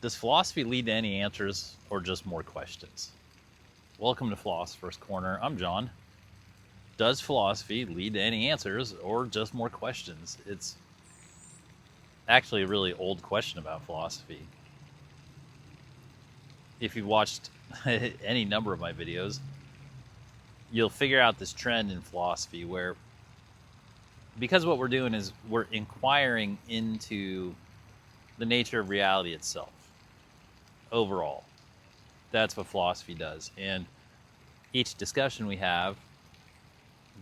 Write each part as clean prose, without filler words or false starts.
Does philosophy lead to any answers or just more questions? Welcome to Philosopher's Corner. I'm John. Does philosophy lead to any answers or just more questions? It's actually a really old question about philosophy. If you've watched any number of my videos, you'll figure out this trend in philosophy where, because what we're doing is we're inquiring into the nature of reality itself overall. That's what philosophy does. And each discussion we have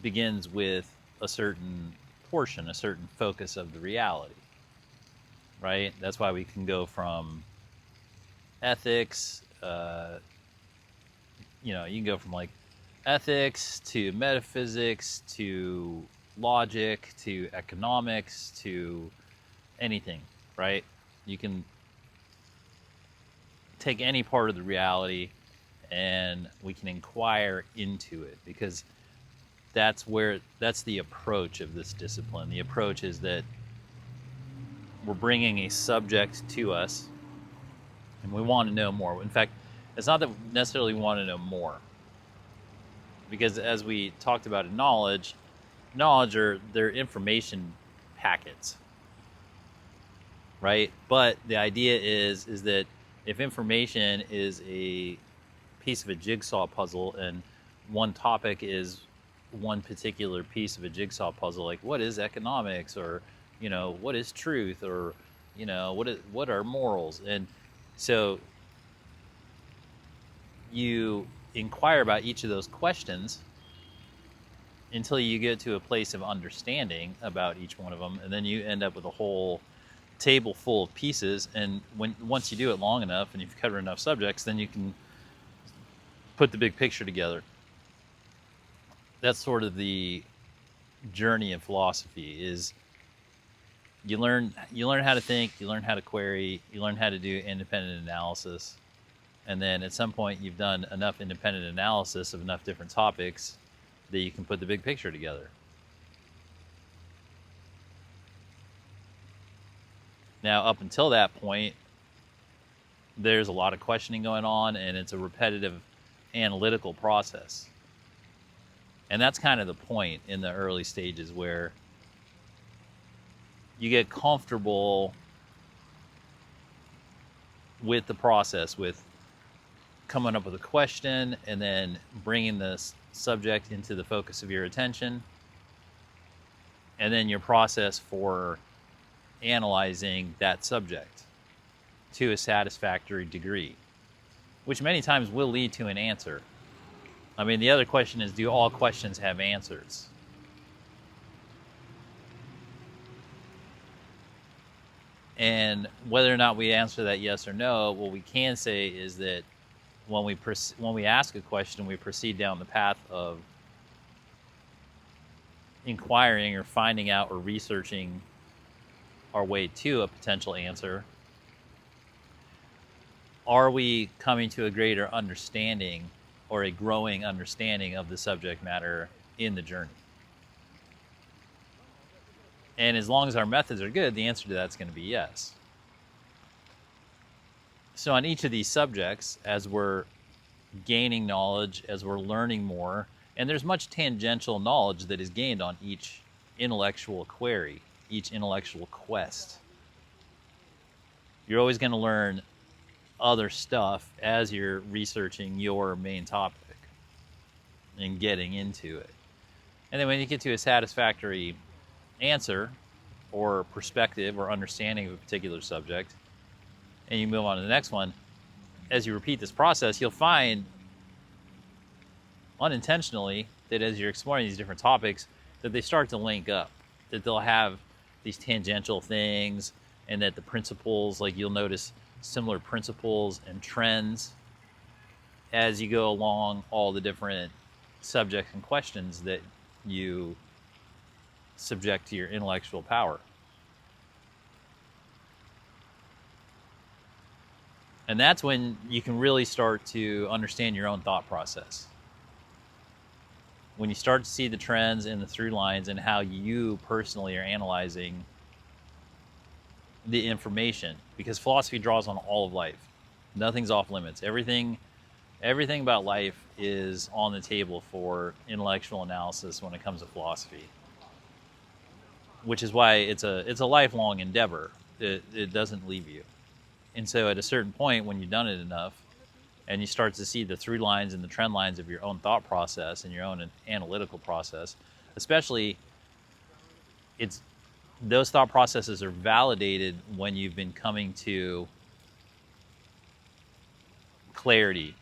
begins with a certain portion, a certain focus of the reality, right? That's why we can go from ethics, you can go from like ethics to metaphysics to logic to economics to anything, right? You can take any part of the reality and we can inquire into it, because that's the approach of this discipline. The approach is that we're bringing a subject to us and we want to know more. In fact, it's not that necessarily we want to know more, because as we talked about in knowledge are their information packets, right? But the idea is that if information is a piece of a jigsaw puzzle and one topic is one particular piece of a jigsaw puzzle, like what is economics, or what is truth, or what are morals, and so you inquire about each of those questions until you get to a place of understanding about each one of them, and then you end up with a whole table full of pieces. And once you do it long enough and you've covered enough subjects, then you can put the big picture together. That's sort of the journey of philosophy. Is you learn how to think, you learn how to query, you learn how to do independent analysis, and then at some point you've done enough independent analysis of enough different topics that you can put the big picture together. Now, up until that point, there's a lot of questioning going on, and it's a repetitive analytical process. And that's kind of the point in the early stages, where you get comfortable with the process, with coming up with a question and then bringing the subject into the focus of your attention, and then your process for analyzing that subject to a satisfactory degree, which many times will lead to an answer. I mean, the other question is, do all questions have answers? And whether or not we answer that yes or no, what we can say is that when we ask a question, we proceed down the path of inquiring or finding out or researching our way to a potential answer. Are we coming to a greater understanding or a growing understanding of the subject matter in the journey? And as long as our methods are good, the answer to that's going to be yes. So on each of these subjects, as we're gaining knowledge, as we're learning more, and there's much tangential knowledge that is gained on each intellectual query, each intellectual quest. You're always going to learn other stuff as you're researching your main topic and getting into it. And then when you get to a satisfactory answer or perspective or understanding of a particular subject, and you move on to the next one, as you repeat this process, you'll find unintentionally that as you're exploring these different topics, that they start to link up, that they'll have these tangential things, and that the principles, like you'll notice similar principles and trends as you go along all the different subjects and questions that you subject to your intellectual power. And that's when you can really start to understand your own thought process. When you start to see the trends and the through lines and how you personally are analyzing the information, because philosophy draws on all of life. Nothing's off limits. Everything about life is on the table for intellectual analysis when it comes to philosophy, which is why it's a lifelong endeavor. It doesn't leave you. And so at a certain point, when you've done it enough and you start to see the through lines and the trend lines of your own thought process and your own analytical process, especially, those thought processes are validated when you've been coming to clarity.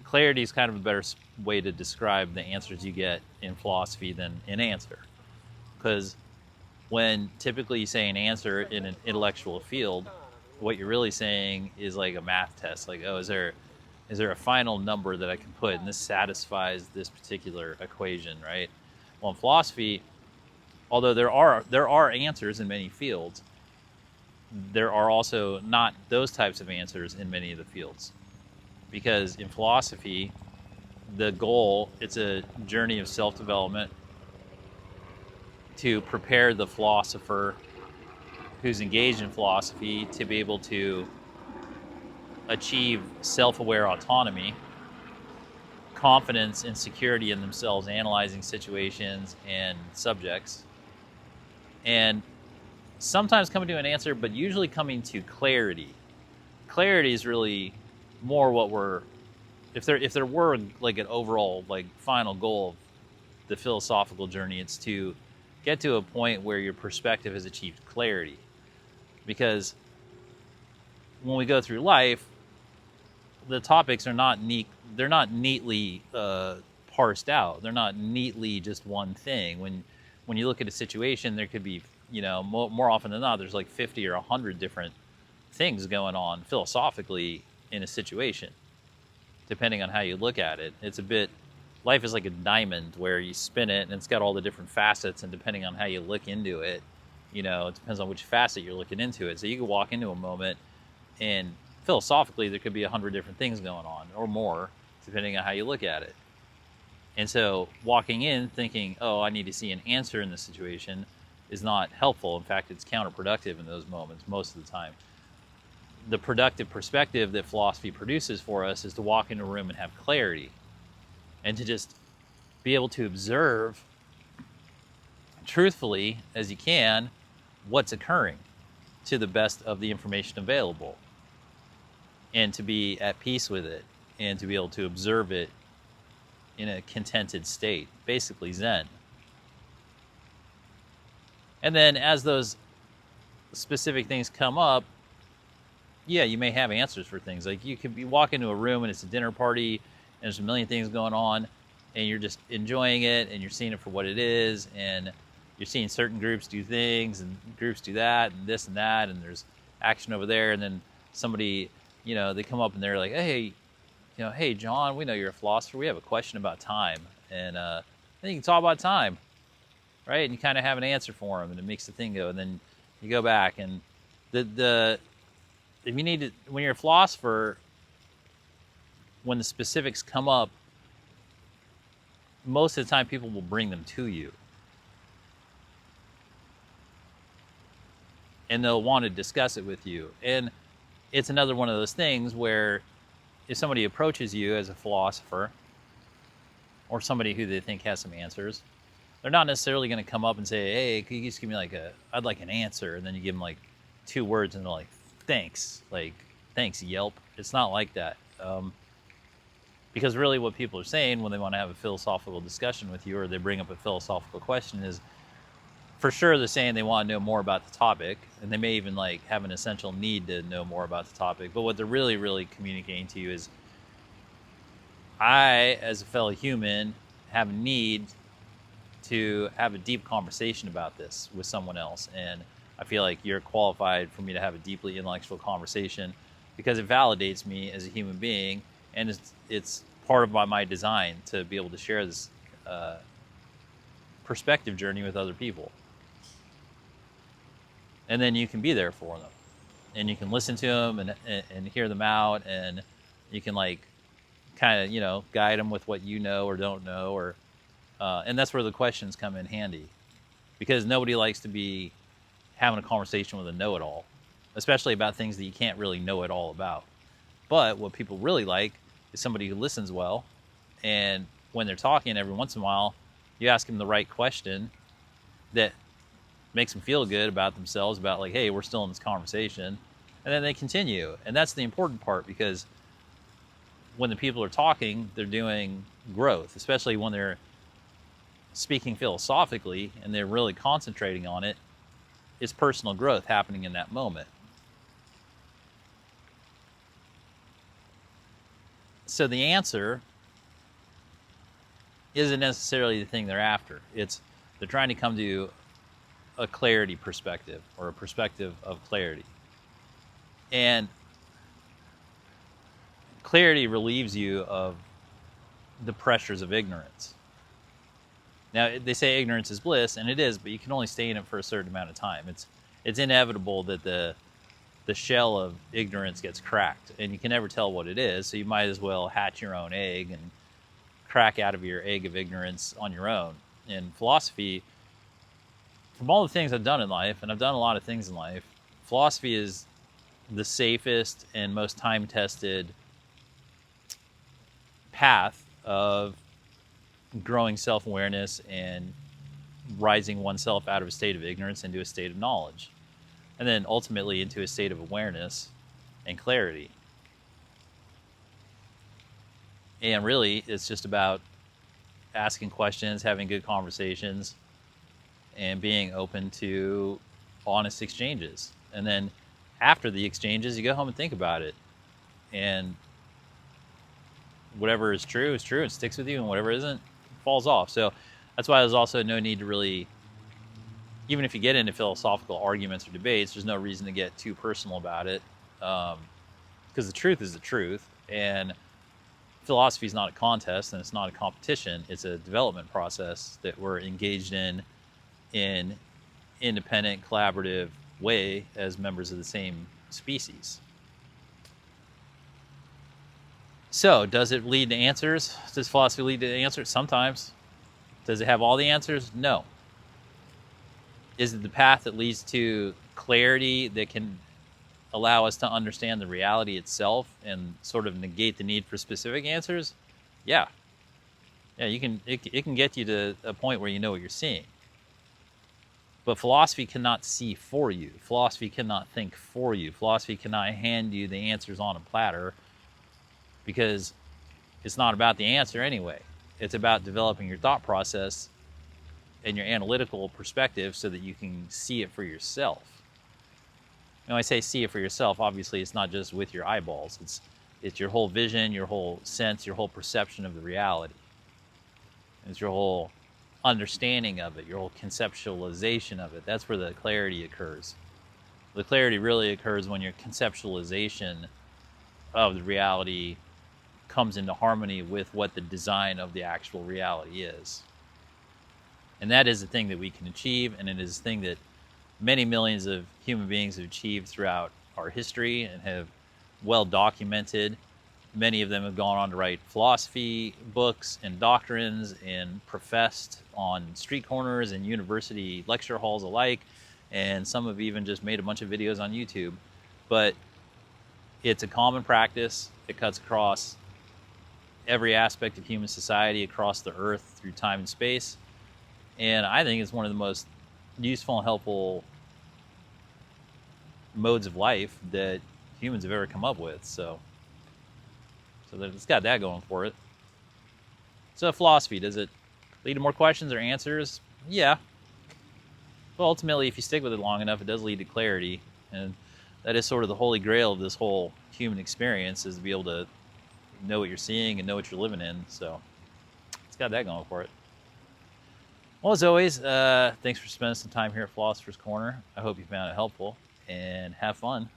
Clarity is kind of a better way to describe the answers you get in philosophy than an answer. Because when typically you say an answer in an intellectual field, what you're really saying is like a math test. Like, oh, is there a final number that I can put and this satisfies this particular equation, right? Well, in philosophy, although there are answers in many fields, there are also not those types of answers in many of the fields. Because in philosophy, the goal, it's a journey of self-development to prepare the philosopher who's engaged in philosophy to be able to achieve self-aware autonomy, confidence and security in themselves, analyzing situations and subjects, and sometimes coming to an answer, but usually coming to clarity. Clarity is really more what if there were like an overall like final goal of the philosophical journey, it's to get to a point where your perspective has achieved clarity. Because when we go through life, the topics are not they're not neatly parsed out. They're not neatly just one thing. When you look at a situation, there could be, more often than not, there's like 50 or 100 different things going on philosophically in a situation, depending on how you look at it. Life is like a diamond where you spin it and it's got all the different facets, and depending on how you look into it, it depends on which facet you're looking into it. So you could walk into a moment and philosophically there could be 100 different things going on or more, depending on how you look at it. And so walking in thinking, oh, I need to see an answer in this situation is not helpful. In fact, it's counterproductive in those moments most of the time. The productive perspective that philosophy produces for us is to walk into a room and have clarity, and to just be able to observe truthfully as you can what's occurring to the best of the information available, and to be at peace with it, and to be able to observe it in a contented state, basically Zen. And then as those specific things come up, yeah, you may have answers for things. Like you could walk into a room and it's a dinner party and there's a million things going on and you're just enjoying it and you're seeing it for what it is, and you're seeing certain groups do things and groups do that and this and that, and there's action over there, and then somebody, they come up and they're like, hey, hey, John, we know you're a philosopher. We have a question about time. And then you can talk about time, right? And you kind of have an answer for them, and it makes the thing go. And then you go back, and if you need to, when you're a philosopher, when the specifics come up, most of the time people will bring them to you. And they'll want to discuss it with you. And it's another one of those things where if somebody approaches you as a philosopher or somebody who they think has some answers, they're not necessarily going to come up and say, hey, could you just give me I'd like an answer. And then you give them like 2 words and they're like, thanks. Like, thanks, Yelp. It's not like that. Because really what people are saying when they want to have a philosophical discussion with you, or they bring up a philosophical question, is for sure they're saying they want to know more about the topic, and they may even like have an essential need to know more about the topic. But what they're really, really communicating to you is, I, as a fellow human, have a need to have a deep conversation about this with someone else. And I feel like you're qualified for me to have a deeply intellectual conversation because it validates me as a human being, and it's part of my design to be able to share this perspective journey with other people. And then you can be there for them, and you can listen to them and hear them out, and you can like kind of guide them with what you know or don't know, or and that's where the questions come in handy, because nobody likes to having a conversation with a know-it-all, especially about things that you can't really know it all about. But what people really like is somebody who listens well, and when they're talking, every once in a while, you ask them the right question that makes them feel good about themselves, about like, hey, we're still in this conversation, and then they continue. And that's the important part, because when the people are talking, they're doing growth, especially when they're speaking philosophically and they're really concentrating on it. It's personal growth happening in that moment. So the answer isn't necessarily the thing they're after. They're trying to come to a clarity perspective, or a perspective of clarity. And clarity relieves you of the pressures of ignorance. Now, they say ignorance is bliss, and it is, but you can only stay in it for a certain amount of time. It's inevitable that the shell of ignorance gets cracked, and you can never tell what it is, so you might as well hatch your own egg and crack out of your egg of ignorance on your own. In philosophy, from all the things I've done in life, and I've done a lot of things in life, philosophy is the safest and most time-tested path of growing self-awareness and rising oneself out of a state of ignorance into a state of knowledge, and then ultimately into a state of awareness and clarity. And really, it's just about asking questions, having good conversations, and being open to honest exchanges. And then after the exchanges, you go home and think about it. And whatever is true, it sticks with you, and whatever isn't, falls off. So that's why there's also no need to really, even if you get into philosophical arguments or debates, there's no reason to get too personal about it, because the truth is the truth, and philosophy is not a contest, and it's not a competition. It's a development process that we're engaged in independent, collaborative way as members of the same species. So, does it lead to answers? Does philosophy lead to answers? Sometimes. Does it have all the answers? No. Is it the path that leads to clarity that can allow us to understand the reality itself and sort of negate the need for specific answers? Yeah. Yeah, it can get you to a point where you know what you're seeing. But philosophy cannot see for you. Philosophy cannot think for you. Philosophy cannot hand you the answers on a platter, because it's not about the answer anyway. It's about developing your thought process and your analytical perspective so that you can see it for yourself. When I say see it for yourself, obviously it's not just with your eyeballs. It's your whole vision, your whole sense, your whole perception of the reality. It's your whole understanding of it, your whole conceptualization of it. That's where the clarity occurs. The clarity really occurs when your conceptualization of the reality comes into harmony with what the design of the actual reality is. And that is the thing that we can achieve, and it is the thing that many millions of human beings have achieved throughout our history and have well documented. Many of them have gone on to write philosophy books and doctrines and professed on street corners and university lecture halls alike, and some have even just made a bunch of videos on YouTube. But it's a common practice. It cuts across every aspect of human society, across the earth, through time and space. And I think it's one of the most useful and helpful modes of life that humans have ever come up with. So it's got that going for it. So philosophy, does it lead to more questions or answers? Yeah. But ultimately, if you stick with it long enough, it does lead to clarity. And that is sort of the holy grail of this whole human experience, is to be able to know what you're seeing and know what you're living in. So it's got that going for it. Well, as always, thanks for spending some time here at Philosopher's Corner. I hope you found it helpful, and have fun.